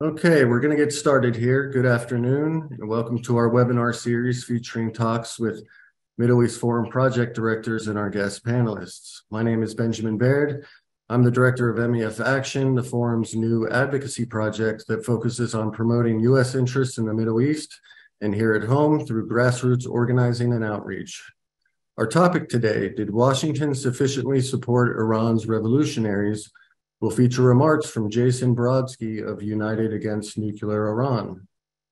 Okay, we're going to get started here. Good afternoon, and welcome to our webinar series featuring talks with Middle East Forum project directors and our guest panelists. My name is Benjamin Baird. I'm the director of MEF Action, the forum's new advocacy project that focuses on promoting U.S. interests in the Middle East and here at home through grassroots organizing and outreach. Our topic today, did Washington sufficiently support Iran's revolutionaries? Will feature remarks from Jason Brodsky of United Against Nuclear Iran.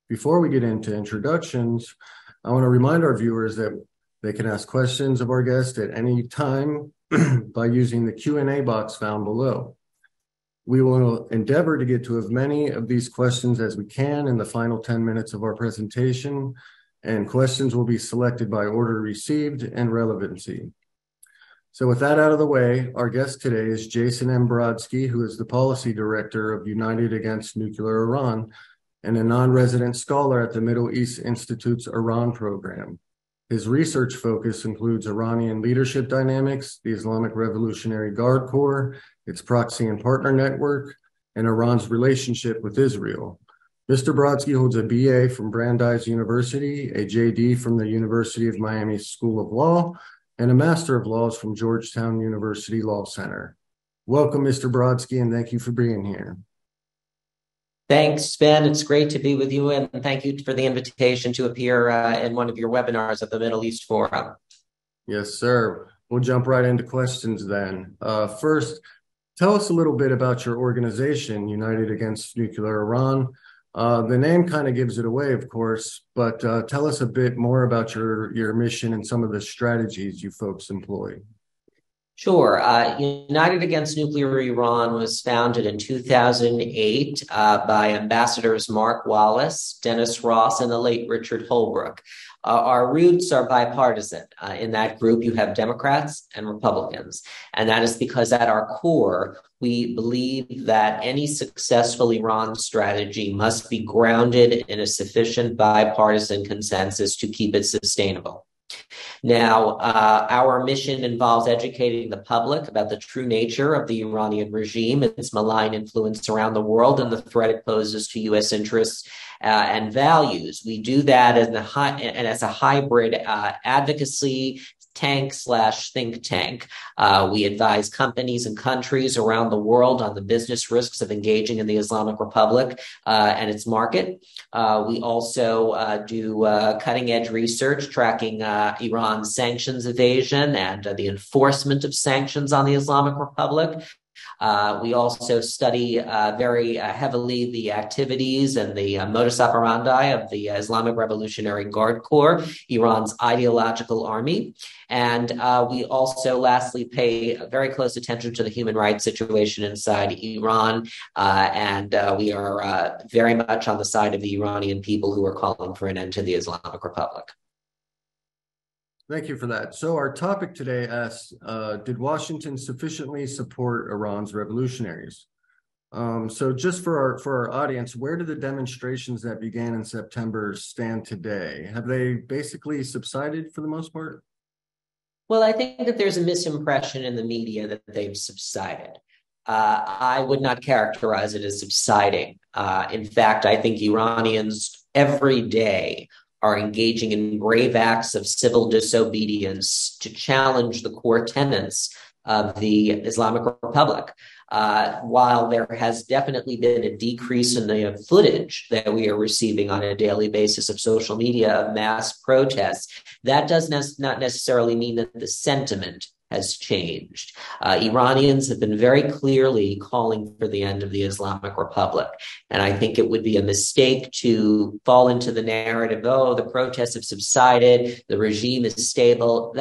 Before we get into introductions, I want to remind our viewers that they can ask questions of our guest at any time by using the Q&A box found below. We will endeavor to get to as many of these questions as we can in the final 10 minutes of our presentation, and questions will be selected by order received and relevancy. So with that out of the way, our guest today is Jason M. Brodsky, who is the policy director of United Against Nuclear Iran and a non-resident scholar at the Middle East Institute's Iran program. His research focus includes Iranian leadership dynamics, the Islamic Revolutionary Guard Corps, its proxy and partner network, and Iran's relationship with Israel. Mr. Brodsky holds a BA from Brandeis University, a JD from the University of Miami School of Law, and a Master of Laws from Georgetown University Law Center. Welcome, Mr. Brodsky, and thank you for being here. Thanks, Ben. It's great to be with you, and thank you for the invitation to appear in one of your webinars at the Middle East Forum. Yes, sir. We'll jump right into questions then. First, tell us a little bit about your organization, United Against Nuclear Iran. The name kind of gives it away, of course, but tell us a bit more about your mission and some of the strategies you folks employ. Sure. United Against Nuclear Iran was founded in 2008 by Ambassadors Mark Wallace, Dennis Ross, and the late Richard Holbrooke. Our roots are bipartisan. In that group, you have Democrats and Republicans. And that is because at our core, we believe that any successful Iran strategy must be grounded in a sufficient bipartisan consensus to keep it sustainable. Now, our mission involves educating the public about the true nature of the Iranian regime, its malign influence around the world, and the threat it poses to U.S. interests and values. We do that as a hybrid advocacy tank/think tank. We advise companies and countries around the world on the business risks of engaging in the Islamic Republic and its market. We also do cutting-edge research tracking Iran's sanctions evasion and the enforcement of sanctions on the Islamic Republic. We also study very heavily the activities and the modus operandi of the Islamic Revolutionary Guard Corps, Iran's ideological army. And we also, lastly, pay very close attention to the human rights situation inside Iran. And we are very much on the side of the Iranian people who are calling for an end to the Islamic Republic. Thank you for that. So our topic today asks, did Washington sufficiently support Iran's revolutionaries? So just for our audience, where do the demonstrations that began in September stand today? Have they basically subsided for the most part? Well, I think that there's a misimpression in the media that they've subsided. I would not characterize it as subsiding. In fact, I think Iranians every day are engaging in brave acts of civil disobedience to challenge the core tenets of the Islamic Republic. While there has definitely been a decrease in the footage that we are receiving on a daily basis of social media of mass protests, that does not necessarily mean that the sentiment has changed. Iranians have been very clearly calling for the end of the Islamic Republic. And I think it would be a mistake to fall into the narrative, oh, the protests have subsided, the regime is stable.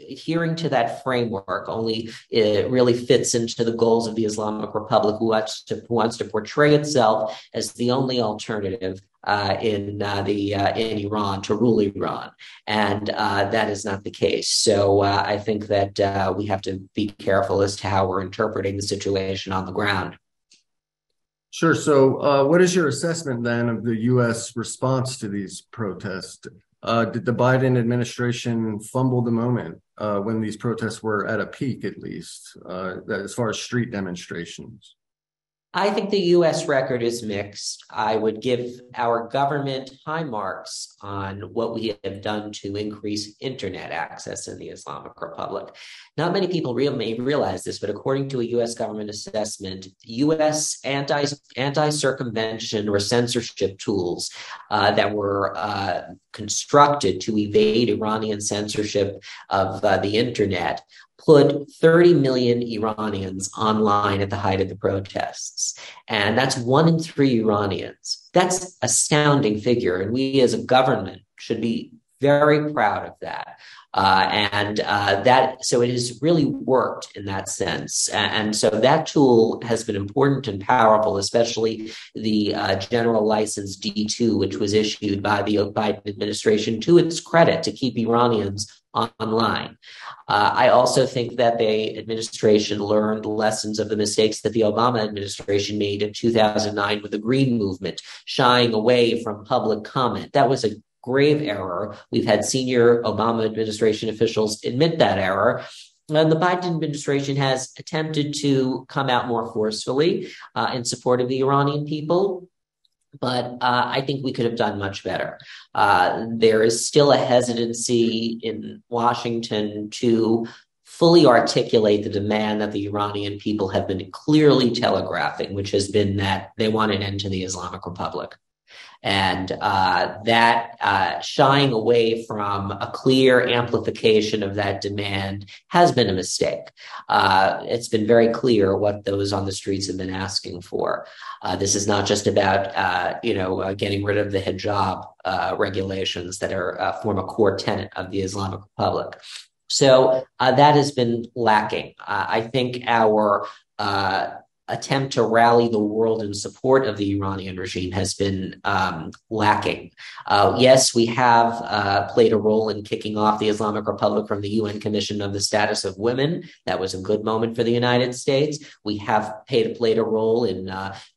Adhering to that framework only really fits into the goals of the Islamic Republic, who wants to portray itself as the only alternative in Iran to rule Iran, and that is not the case. So I think that we have to be careful as to how we're interpreting the situation on the ground. Sure. So what is your assessment then of the U.S. response to these protests? Did the Biden administration fumble the moment when these protests were at a peak, at least, as far as street demonstrations? I think the U.S. record is mixed. I would give our government high marks on what we have done to increase internet access in the Islamic Republic. Not many people may realize this, but according to a U.S. government assessment, U.S. anti-circumvention or censorship tools that were constructed to evade Iranian censorship of the internet put 30 million Iranians online at the height of the protests. And that's 1 in 3 Iranians. That's an astounding figure. And we as a government should be very proud of that. So it has really worked in that sense. And so that tool has been important and powerful, especially the general license D2, which was issued by the Biden administration to its credit to keep Iranians online. I also think that the administration learned lessons of the mistakes that the Obama administration made in 2009 with the Green Movement, shying away from public comment. That was a grave error. We've had senior Obama administration officials admit that error. And the Biden administration has attempted to come out more forcefully in support of the Iranian people. But I think we could have done much better. There is still a hesitancy in Washington to fully articulate the demand that the Iranian people have been clearly telegraphing, which has been that they want an end to the Islamic Republic. And that shying away from a clear amplification of that demand has been a mistake. It's been very clear what those on the streets have been asking for. This is not just about, getting rid of the hijab regulations that are form a core tenet of the Islamic Republic. So that has been lacking. I think our attempt to rally the world in support of the Iranian regime has been lacking. Yes, we have played a role in kicking off the Islamic Republic from the UN Commission on the Status of Women. That was a good moment for the United States. We have played a role in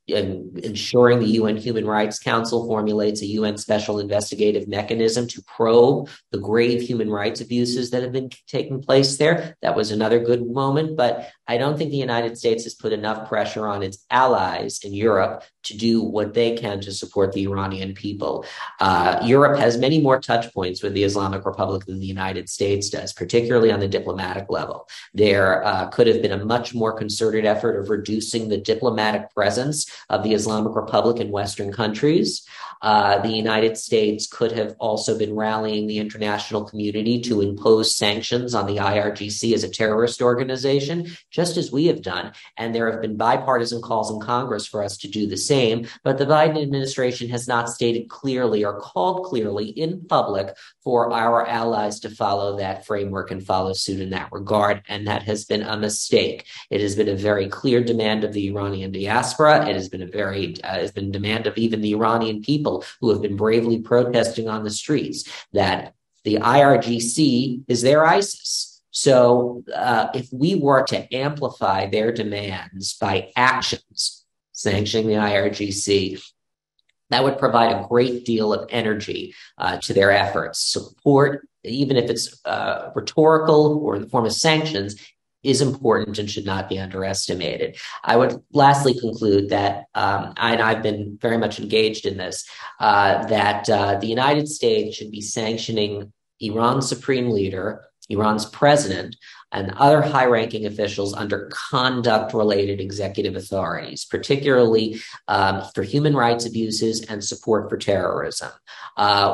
ensuring the UN Human Rights Council formulates a UN special investigative mechanism to probe the grave human rights abuses that have been taking place there. That was another good moment, but I don't think the United States has put enough pressure on its allies in Europe to do what they can to support the Iranian people. Europe has many more touch points with the Islamic Republic than the United States does, particularly on the diplomatic level. There could have been a much more concerted effort of reducing the diplomatic presence of the Islamic Republic in Western countries. The United States could have also been rallying the international community to impose sanctions on the IRGC as a terrorist organization, just as we have done. And there have been bipartisan calls in Congress for us to do the same. But the Biden administration has not stated clearly or called clearly in public for our allies to follow that framework and follow suit in that regard. And that has been a mistake. It has been a very clear demand of the Iranian diaspora. It has been a demand of even the Iranian people who have been bravely protesting on the streets that the IRGC is their ISIS. So if we were to amplify their demands by actions, sanctioning the IRGC, that would provide a great deal of energy to their efforts. Support, even if it's rhetorical or in the form of sanctions, is important and should not be underestimated. I would lastly conclude that, and I've been very much engaged in this, that the United States should be sanctioning Iran's supreme leader, Iran's president, and other high-ranking officials under conduct-related executive authorities, particularly for human rights abuses and support for terrorism.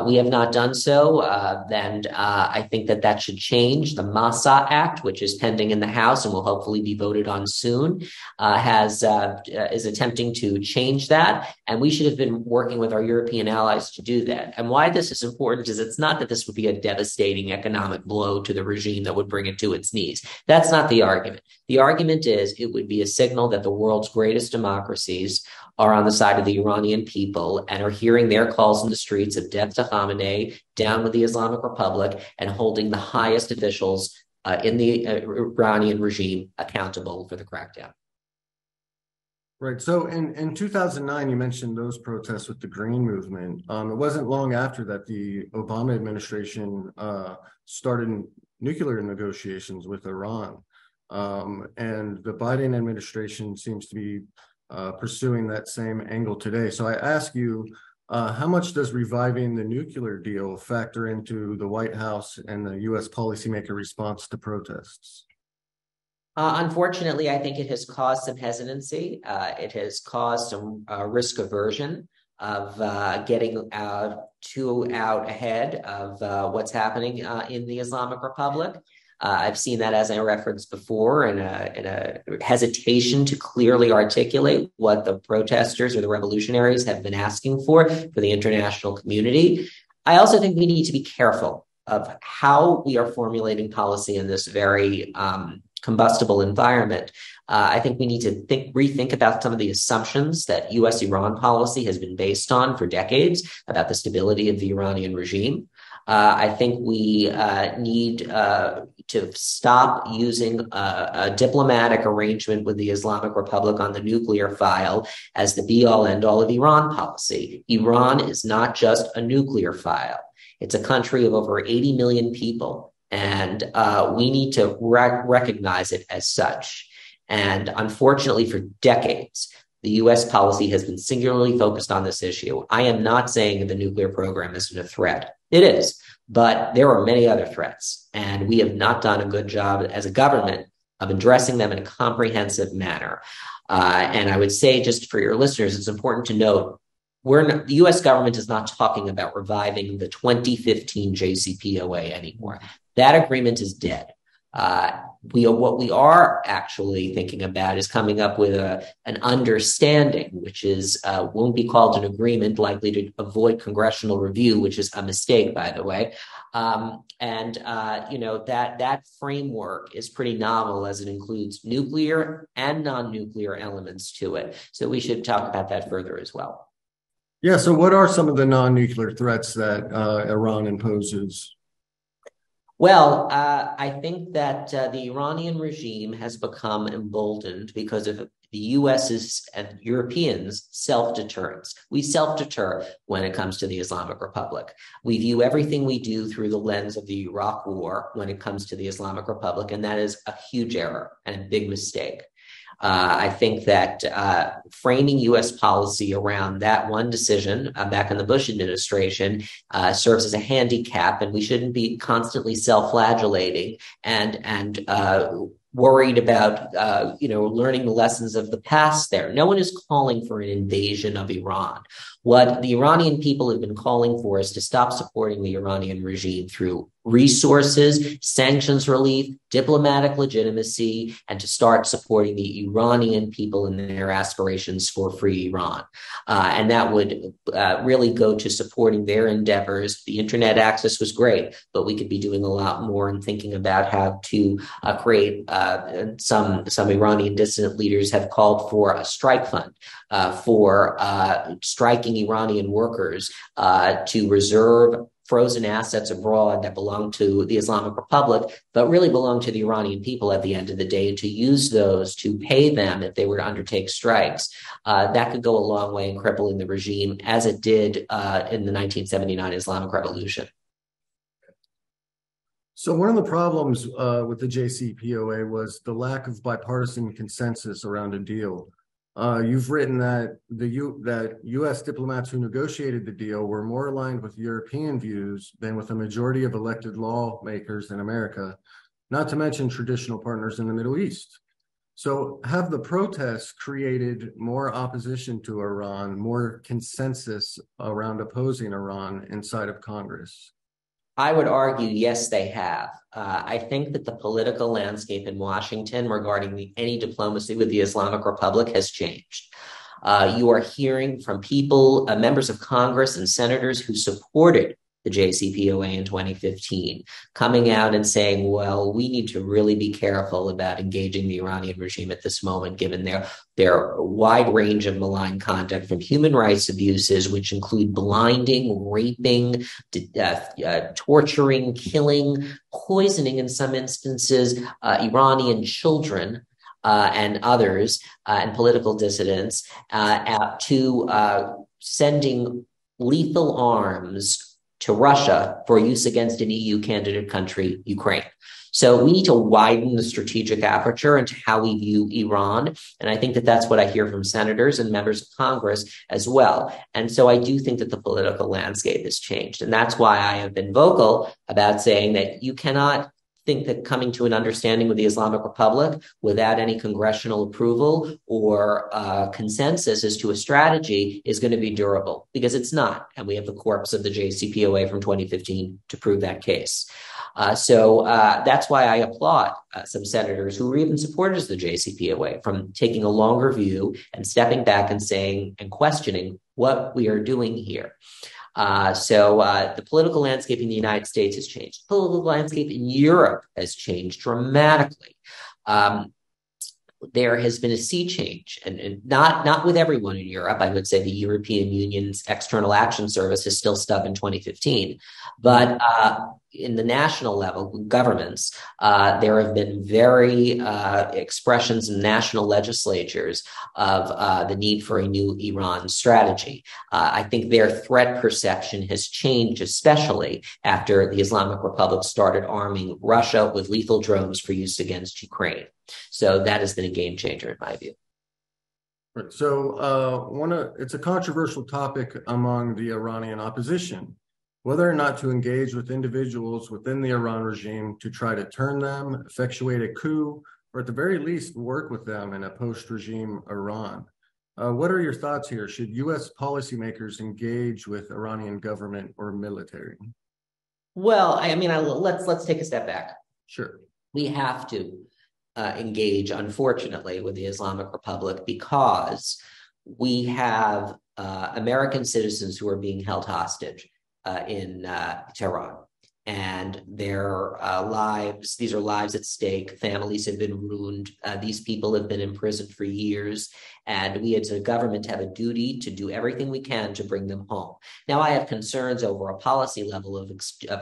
We have not done so, and I think that should change. The Massa Act, which is pending in the House and will hopefully be voted on soon, is attempting to change that, and we should have been working with our European allies to do that. And why this is important is it's not that this would be a devastating economic blow to the regime that would bring it to its knees. That's not the argument. The argument is it would be a signal that the world's greatest democracies are on the side of the Iranian people and are hearing their calls in the streets of death to Khamenei, down with the Islamic Republic, and holding the highest officials in the Iranian regime accountable for the crackdown. Right. So in 2009, you mentioned those protests with the Green Movement. It wasn't long after that the Obama administration started nuclear negotiations with Iran. And the Biden administration seems to be pursuing that same angle today. So I ask you, how much does reviving the nuclear deal factor into the White House and the U.S. policymaker response to protests? Unfortunately, I think it has caused some hesitancy. It has caused some risk aversion of getting too out ahead of what's happening in the Islamic Republic. I've seen that, as I referenced before, in a hesitation to clearly articulate what the protesters or the revolutionaries have been asking for the international community. I also think we need to be careful of how we are formulating policy in this very combustible environment. I think we need to rethink about some of the assumptions that U.S.-Iran policy has been based on for decades about the stability of the Iranian regime. I think we need to stop using a diplomatic arrangement with the Islamic Republic on the nuclear file as the be-all, end-all of Iran policy. Iran is not just a nuclear file. It's a country of over 80 million people, and we need to recognize it as such. And unfortunately, for decades, the U.S. policy has been singularly focused on this issue. I am not saying the nuclear program isn't a threat. It is, but there are many other threats, and we have not done a good job as a government of addressing them in a comprehensive manner. And I would say, just for your listeners, it's important to note, the U.S. government is not talking about reviving the 2015 JCPOA anymore. That agreement is dead. What we are actually thinking about is coming up with an understanding, which won't be called an agreement, likely to avoid congressional review, which is a mistake, by the way. That framework is pretty novel, as it includes nuclear and non-nuclear elements to it. So we should talk about that further as well. Yeah. So what are some of the non-nuclear threats that Iran imposes? Well, I think that the Iranian regime has become emboldened because of the U.S.'s and Europeans' self-deterrence. We self-deter when it comes to the Islamic Republic. We view everything we do through the lens of the Iraq War when it comes to the Islamic Republic, and that is a huge error and a big mistake. I think that framing U.S. policy around that one decision back in the Bush administration serves as a handicap, and we shouldn't be constantly self-flagellating and worried about learning the lessons of the past there. No one is calling for an invasion of Iran. What the Iranian people have been calling for is to stop supporting the Iranian regime through resources, sanctions relief, diplomatic legitimacy, and to start supporting the Iranian people in their aspirations for free Iran. And that would really go to supporting their endeavors. The internet access was great, but we could be doing a lot more in thinking about how to create, some Iranian dissident leaders have called for a strike fund for striking Iranian workers to reserve frozen assets abroad that belong to the Islamic Republic, but really belong to the Iranian people at the end of the day, and to use those to pay them if they were to undertake strikes. That could go a long way in crippling the regime, as it did in the 1979 Islamic Revolution. So one of the problems with the JCPOA was the lack of bipartisan consensus around a deal. You've written that that U.S. diplomats who negotiated the deal were more aligned with European views than with a majority of elected lawmakers in America, not to mention traditional partners in the Middle East. So have the protests created more opposition to Iran, more consensus around opposing Iran inside of Congress? I would argue, yes, they have. I think that the political landscape in Washington regarding any diplomacy with the Islamic Republic has changed. You are hearing from people, members of Congress and senators who supported the JCPOA in 2015, coming out and saying, well, we need to really be careful about engaging the Iranian regime at this moment, given their wide range of malign conduct, from human rights abuses, which include blinding, raping, torturing, killing, poisoning, in some instances, Iranian children, and others, and political dissidents, to sending lethal arms to Russia for use against an EU candidate country, Ukraine. So we need to widen the strategic aperture into how we view Iran. And I think that that's what I hear from senators and members of Congress as well. And so I do think that the political landscape has changed. And that's why I have been vocal about saying that you cannot think that coming to an understanding with the Islamic Republic without any congressional approval or consensus as to a strategy is going to be durable, because it's not. And we have the corpse of the JCPOA from 2015 to prove that case. So that's why I applaud some senators who were even supporters of the JCPOA from taking a longer view and stepping back and saying and questioning what we are doing here. So the political landscape in the United States has changed. The political landscape in Europe has changed dramatically. There has been a sea change, and not with everyone in Europe. I would say the European Union's External Action Service is still stuck in 2015. But in the national level, governments, there have been very expressions in national legislatures of the need for a new Iran strategy. I think their threat perception has changed, especially after the Islamic Republic started arming Russia with lethal drones for use against Ukraine. So that has been a game changer in my view. Right. So it's a controversial topic among the Iranian opposition, whether or not to engage with individuals within the Iran regime to try to turn them, effectuate a coup, or at the very least work with them in a post-regime Iran. What are your thoughts here? Should U.S. policymakers engage with Iranian government or military? Well, let's take a step back. Sure. We have to engage, unfortunately, with the Islamic Republic because we have American citizens who are being held hostage in Tehran. And their lives, these are lives at stake. Families have been ruined. These people have been imprisoned for years. And we as a government have a duty to do everything we can to bring them home. Now, I have concerns over a policy level of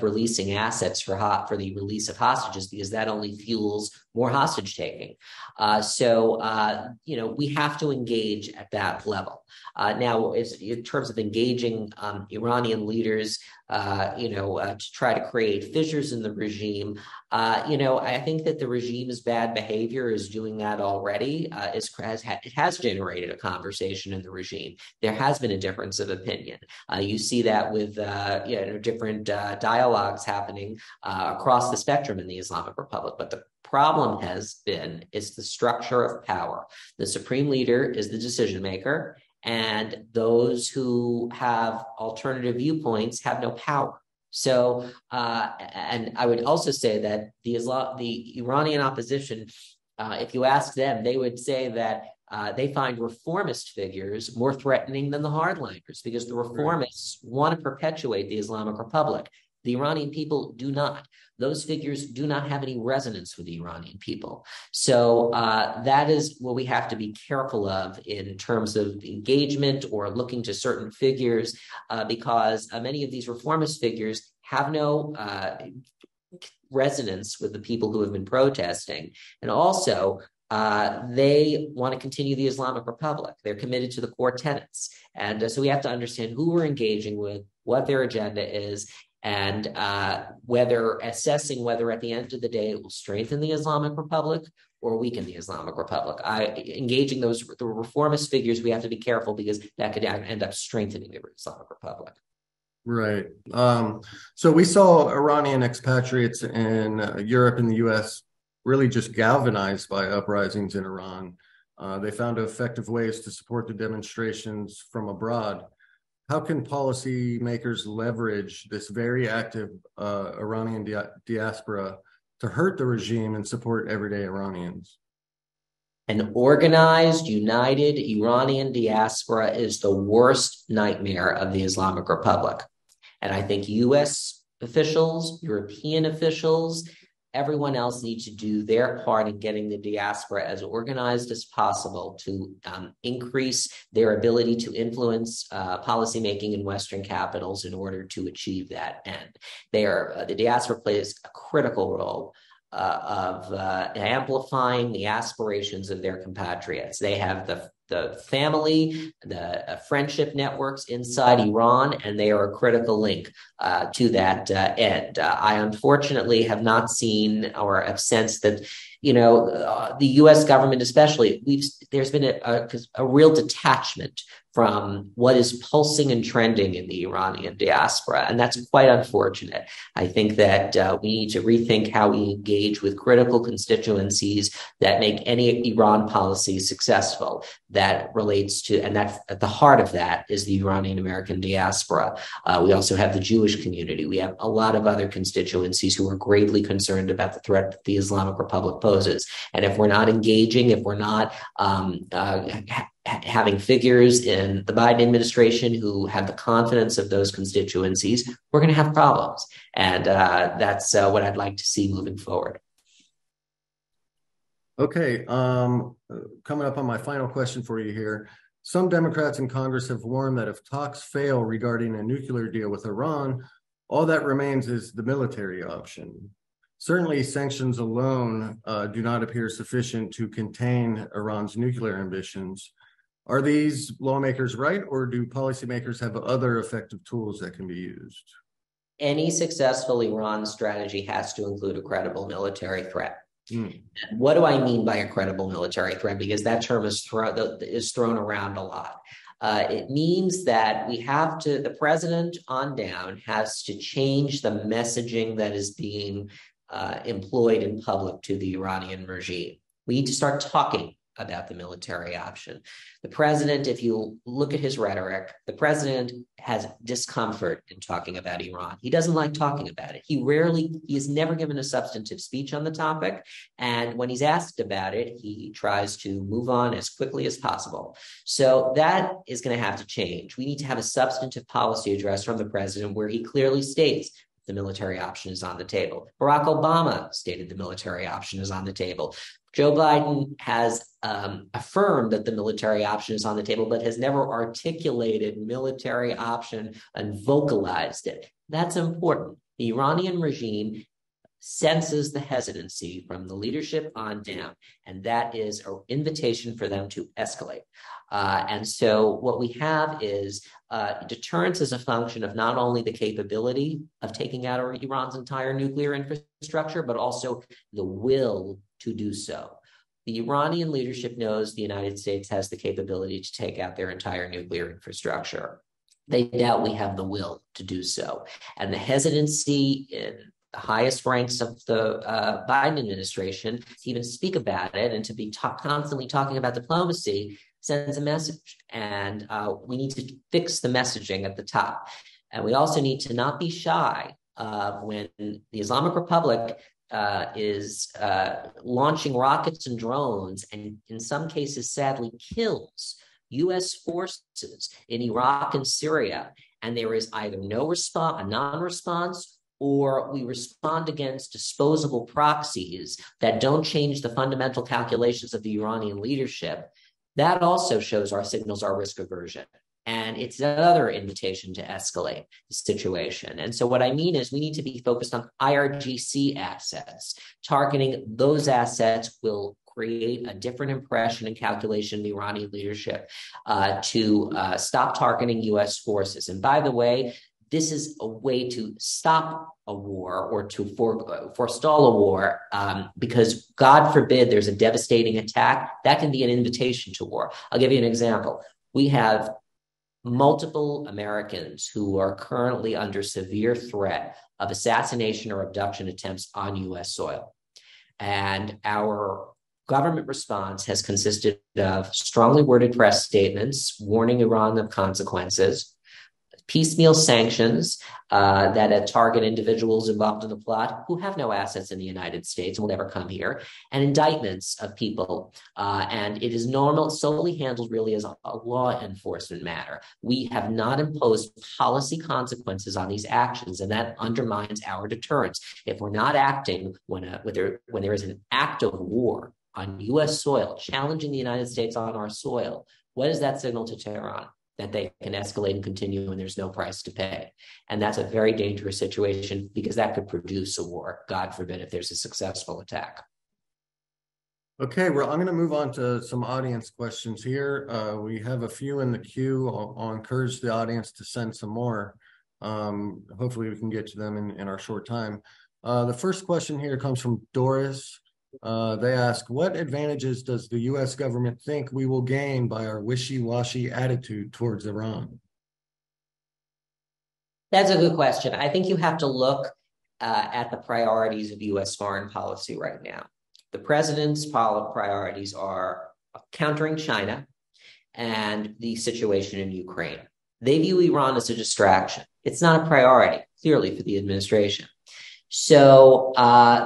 releasing assets for the release of hostages, because that only fuels more hostage taking. We have to engage at that level. Now, in terms of engaging Iranian leaders, to try to create fissures in the regime, I think that the regime's bad behavior is doing that already. It has generated a conversation in the regime. There has been a difference of opinion. You see that with different dialogues happening across the spectrum in the Islamic Republic. But the problem is the structure of power. The supreme leader is the decision maker, and those who have alternative viewpoints have no power. So, and I would also say that the Iranian opposition, if you ask them, they would say that they find reformist figures more threatening than the hardliners, because the reformists want to perpetuate the Islamic Republic. The Iranian people do not. Those figures do not have any resonance with the Iranian people. So that is what we have to be careful of in terms of engagement or looking to certain figures, because many of these reformist figures have no resonance with the people who have been protesting. And also, they want to continue the Islamic Republic. They're committed to the core tenets. And so we have to understand who we're engaging with, what their agenda is, and assessing whether at the end of the day it will strengthen the Islamic Republic or weaken the Islamic Republic. Engaging the reformist figures, we have to be careful, because that could end up strengthening the Islamic Republic. Right. So we saw Iranian expatriates in Europe and the U.S. really just galvanized by uprisings in Iran. They found effective ways to support the demonstrations from abroad. How can policymakers leverage this very active Iranian diaspora to hurt the regime and support everyday Iranians? An organized, united Iranian diaspora is the worst nightmare of the Islamic Republic. And I think U.S. officials, European officials, everyone else needs to do their part in getting the diaspora as organized as possible to increase their ability to influence policymaking in Western capitals in order to achieve that end. The diaspora plays a critical role of amplifying the aspirations of their compatriots. They have the family, the friendship networks inside Iran, and they are a critical link to that end. I unfortunately have not seen or have sensed that, the U.S. government especially, there's been a real detachment from what is pulsing and trending in the Iranian diaspora, and that's quite unfortunate. I think that we need to rethink how we engage with critical constituencies that make any Iran policy successful. That relates to, and that at the heart of that is the Iranian American diaspora. We also have the Jewish community. We have a lot of other constituencies who are greatly concerned about the threat that the Islamic Republic poses. And if we're not engaging, if we're not having figures in the Biden administration who have the confidence of those constituencies, we're going to have problems. And that's what I'd like to see moving forward. Okay, coming up on my final question for you here. Some Democrats in Congress have warned that if talks fail regarding a nuclear deal with Iran, all that remains is the military option. Certainly, sanctions alone do not appear sufficient to contain Iran's nuclear ambitions. Are these lawmakers right, or do policymakers have other effective tools that can be used? Any successful Iran strategy has to include a credible military threat. What do I mean by a credible military threat? Because that term is thrown around a lot. It means that the president on down has to change the messaging that is being employed in public to the Iranian regime. We need to start talking about the military option. The president, if you look at his rhetoric, the president has discomfort in talking about Iran. He doesn't like talking about it. He has never given a substantive speech on the topic. And when he's asked about it, he tries to move on as quickly as possible. So that is going to have to change. We need to have a substantive policy address from the president where he clearly states the military option is on the table. Barack Obama stated the military option is on the table. Joe Biden has affirmed that the military option is on the table, but has never articulated military option and vocalized it. That's important. The Iranian regime senses the hesitancy from the leadership on down, and that is an invitation for them to escalate. And so what we have is deterrence as a function of not only the capability of taking out Iran's entire nuclear infrastructure, but also the will to do so. The Iranian leadership knows the United States has the capability to take out their entire nuclear infrastructure. They doubt we have the will to do so. And the hesitancy in the highest ranks of the Biden administration to even speak about it and to be constantly talking about diplomacy sends a message. And we need to fix the messaging at the top. And we also need to not be shy when the Islamic Republic is launching rockets and drones, and in some cases, sadly, kills U.S. forces in Iraq and Syria. And there is either a non-response, or we respond against disposable proxies that don't change the fundamental calculations of the Iranian leadership. That also shows our risk aversion. And it's another invitation to escalate the situation. And so what I mean is we need to be focused on IRGC assets. Targeting those assets will create a different impression and calculation in the Iranian leadership to stop targeting U.S. forces. And by the way, this is a way to stop a war or to forestall a war because, God forbid, there's a devastating attack. That can be an invitation to war. I'll give you an example. We have multiple Americans who are currently under severe threat of assassination or abduction attempts on U.S. soil. And our government response has consisted of strongly worded press statements warning Iran of consequences, piecemeal sanctions that target individuals involved in the plot who have no assets in the United States and will never come here, and indictments of people. And it is solely handled really as a law enforcement matter. We have not imposed policy consequences on these actions, and that undermines our deterrence. If we're not acting when there is an act of war on U.S. soil, challenging the United States on our soil, what is that signal to Tehran? That they can escalate and continue and there's no price to pay. And that's a very dangerous situation because that could produce a war, God forbid, if there's a successful attack. Okay, well, I'm going to move on to some audience questions here. We have a few in the queue. I'll encourage the audience to send some more. Hopefully we can get to them in our short time. The first question here comes from Doris. They ask, what advantages does the U.S. government think we will gain by our wishy-washy attitude towards Iran? That's a good question. I think you have to look at the priorities of U.S. foreign policy right now. The president's priorities are countering China and the situation in Ukraine. They view Iran as a distraction. It's not a priority, clearly, for the administration. So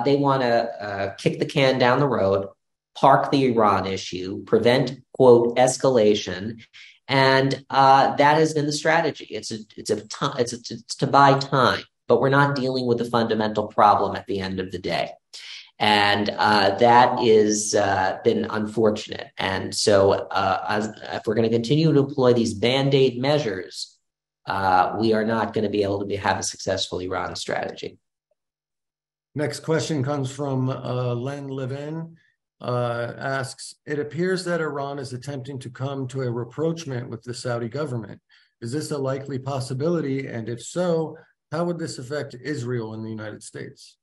they want to kick the can down the road, park the Iran issue, prevent, quote, escalation. And that has been the strategy. It's to buy time, but we're not dealing with the fundamental problem at the end of the day. And that is been unfortunate. And so if we're going to continue to employ these Band-Aid measures, we are not going to be able to have a successful Iran strategy. Next question comes from Len Levin. Asks, it appears that Iran is attempting to come to a rapprochement with the Saudi government. Is this a likely possibility? And if so, how would this affect Israel and the United States?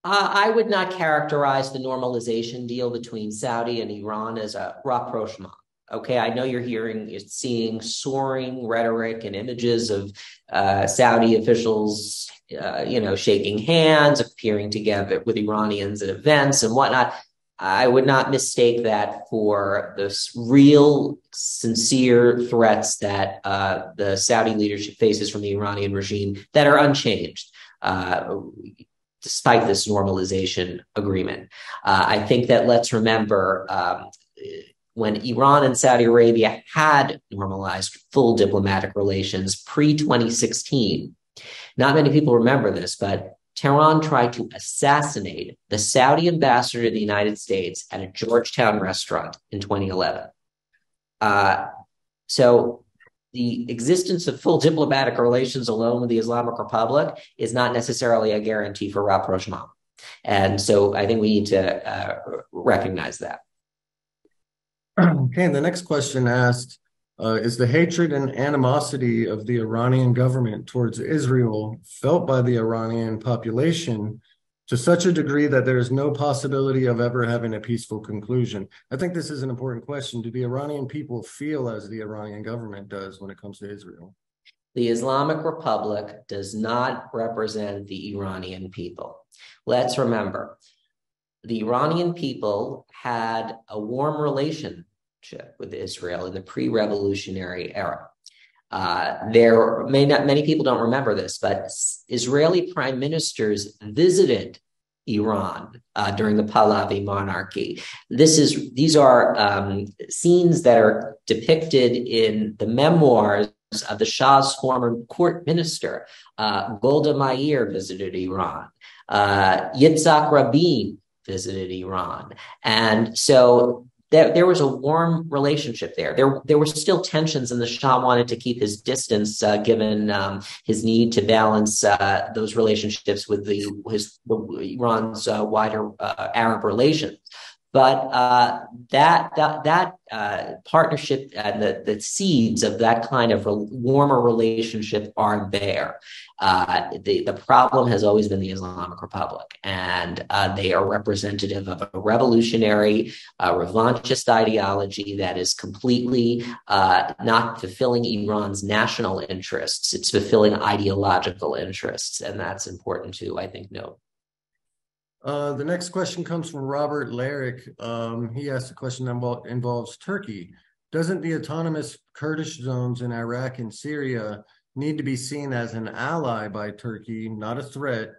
I would not characterize the normalization deal between Saudi and Iran as a rapprochement. Okay, I know you're seeing soaring rhetoric and images of Saudi officials, shaking hands, appearing together with Iranians at events and whatnot. I would not mistake that for the real, sincere threats that the Saudi leadership faces from the Iranian regime that are unchanged. Despite this normalization agreement. I think that let's remember when Iran and Saudi Arabia had normalized full diplomatic relations pre-2016, not many people remember this, but Tehran tried to assassinate the Saudi ambassador to the United States at a Georgetown restaurant in 2011. So the existence of full diplomatic relations alone with the Islamic Republic is not necessarily a guarantee for rapprochement. And so I think we need to recognize that. Okay, and the next question asked, is the hatred and animosity of the Iranian government towards Israel felt by the Iranian population to such a degree that there is no possibility of ever having a peaceful conclusion? I think this is an important question. Do the Iranian people feel as the Iranian government does when it comes to Israel? The Islamic Republic does not represent the Iranian people. Let's remember, the Iranian people had a warm relationship with Israel in the pre-revolutionary era. Many people don't remember this, but Israeli prime ministers visited Iran during the Pahlavi monarchy. These are scenes that are depicted in the memoirs of the Shah's former court minister. Golda Meir visited Iran. Yitzhak Rabin visited Iran. And so there was a warm relationship there. There were still tensions, and the Shah wanted to keep his distance given his need to balance those relationships with Iran's wider Arab relations. But that partnership and the seeds of that kind of warmer relationship are there. The problem has always been the Islamic Republic, and they are representative of a revolutionary, revanchist ideology that is completely not fulfilling Iran's national interests. It's fulfilling ideological interests, and that's important to, I think, note. The next question comes from Robert Larrick. He asked a question that involves Turkey. Doesn't the autonomous Kurdish zones in Iraq and Syria need to be seen as an ally by Turkey, not a threat,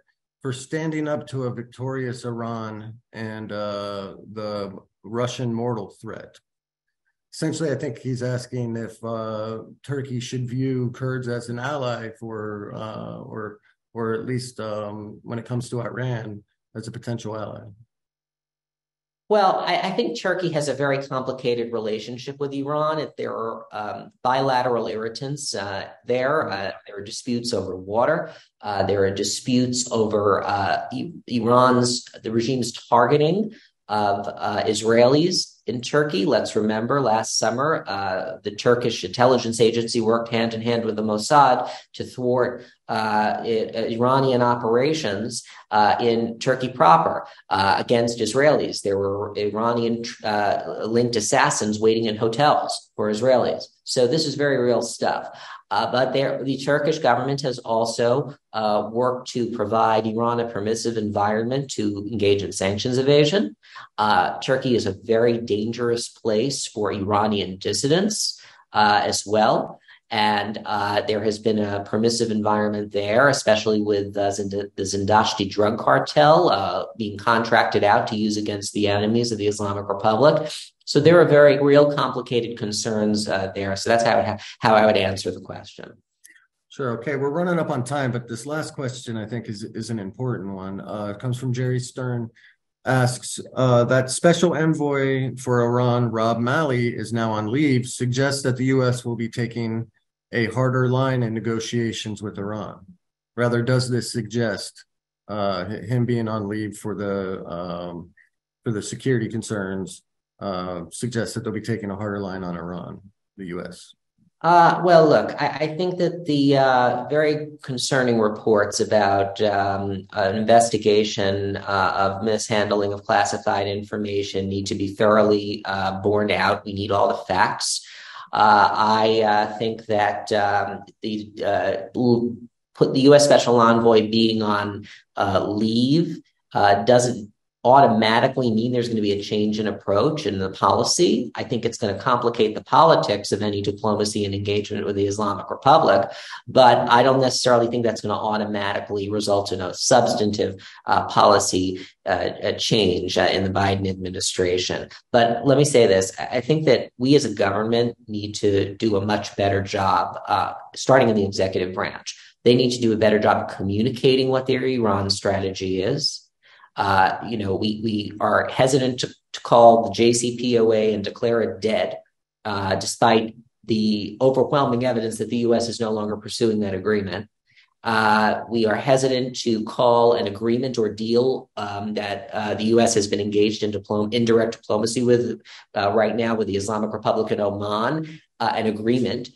for standing up to a victorious Iran and the Russian mortal threat? Essentially, I think he's asking if Turkey should view Kurds as an ally for, or at least when it comes to Iran, as a potential ally. Well, I think Turkey has a very complicated relationship with Iran. There are bilateral irritants there. There are disputes over water. There are disputes over the regime's targeting of Israelis in Turkey. Let's remember last summer, the Turkish intelligence agency worked hand in hand with the Mossad to thwart Iranian operations in Turkey proper against Israelis. There were Iranian linked assassins waiting in hotels for Israelis. So this is very real stuff. But the Turkish government has also worked to provide Iran a permissive environment to engage in sanctions evasion. Turkey is a very dangerous place for Iranian dissidents as well. And there has been a permissive environment there, especially with the Zindashti drug cartel being contracted out to use against the enemies of the Islamic Republic. So there are very real complicated concerns there. So that's how I would answer the question. Sure. Okay. We're running up on time, but this last question I think is an important one. It comes from Jerry Stern. Asks that special envoy for Iran, Rob Malley, is now on leave, suggests that the U.S. will be taking a harder line in negotiations with Iran. Rather, does this suggest him being on leave for the security concerns suggests that they'll be taking a harder line on Iran, the U.S.? Well, look, I think that the very concerning reports about an investigation of mishandling of classified information need to be thoroughly borne out. We need all the facts. I think that the U.S. Special Envoy being on leave doesn't automatically mean there's going to be a change in approach in the policy. I think it's going to complicate the politics of any diplomacy and engagement with the Islamic Republic, but I don't necessarily think that's going to automatically result in a substantive policy change in the Biden administration. But let me say this. I think that we as a government need to do a much better job, starting in the executive branch. They need to do a better job of communicating what their Iran strategy is. We are hesitant to call the JCPOA and declare it dead, despite the overwhelming evidence that the U.S. is no longer pursuing that agreement. We are hesitant to call an agreement or deal that the U.S. has been engaged in indirect diplomacy with right now with the Islamic Republic of Oman, an agreement.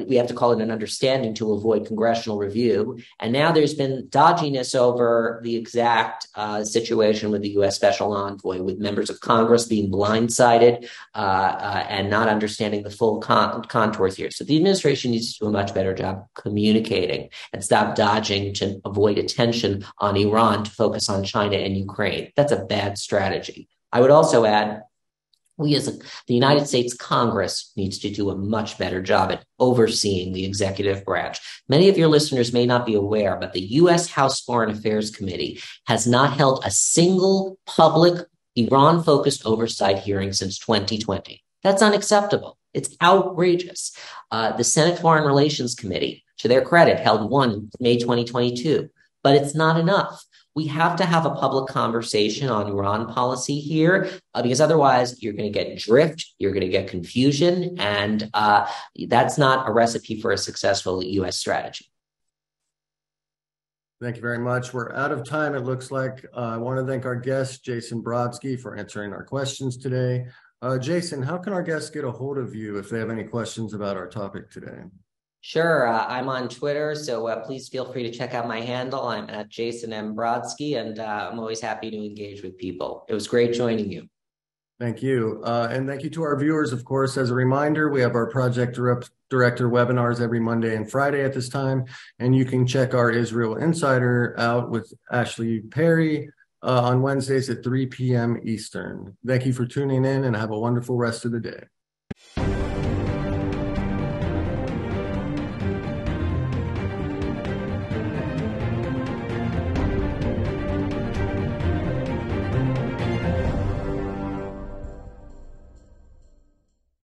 We have to call it an understanding to avoid congressional review. And now there's been dodginess over the exact situation with the U.S. Special Envoy, with members of Congress being blindsided and not understanding the full contours here. So the administration needs to do a much better job communicating and stop dodging to avoid attention on Iran to focus on China and Ukraine. That's a bad strategy. I would also add, the United States Congress needs to do a much better job at overseeing the executive branch. Many of your listeners may not be aware, but the U.S. House Foreign Affairs Committee has not held a single public Iran-focused oversight hearing since 2020. That's unacceptable. It's outrageous. The Senate Foreign Relations Committee, to their credit, held one in May 2022, but it's not enough. We have to have a public conversation on Iran policy here, because otherwise you're going to get drift, you're going to get confusion, and that's not a recipe for a successful U.S. strategy. Thank you very much. We're out of time, it looks like. I want to thank our guest, Jason Brodsky, for answering our questions today. Jason, how can our guests get a hold of you if they have any questions about our topic today? Sure. I'm on Twitter, so please feel free to check out my handle. I'm at Jason M. Brodsky, and I'm always happy to engage with people. It was great joining you. Thank you. And thank you to our viewers, of course. As a reminder, we have our project director webinars every Monday and Friday at this time, and you can check our Israel Insider out with Ashley Perry on Wednesdays at 3 p.m. Eastern. Thank you for tuning in, and have a wonderful rest of the day.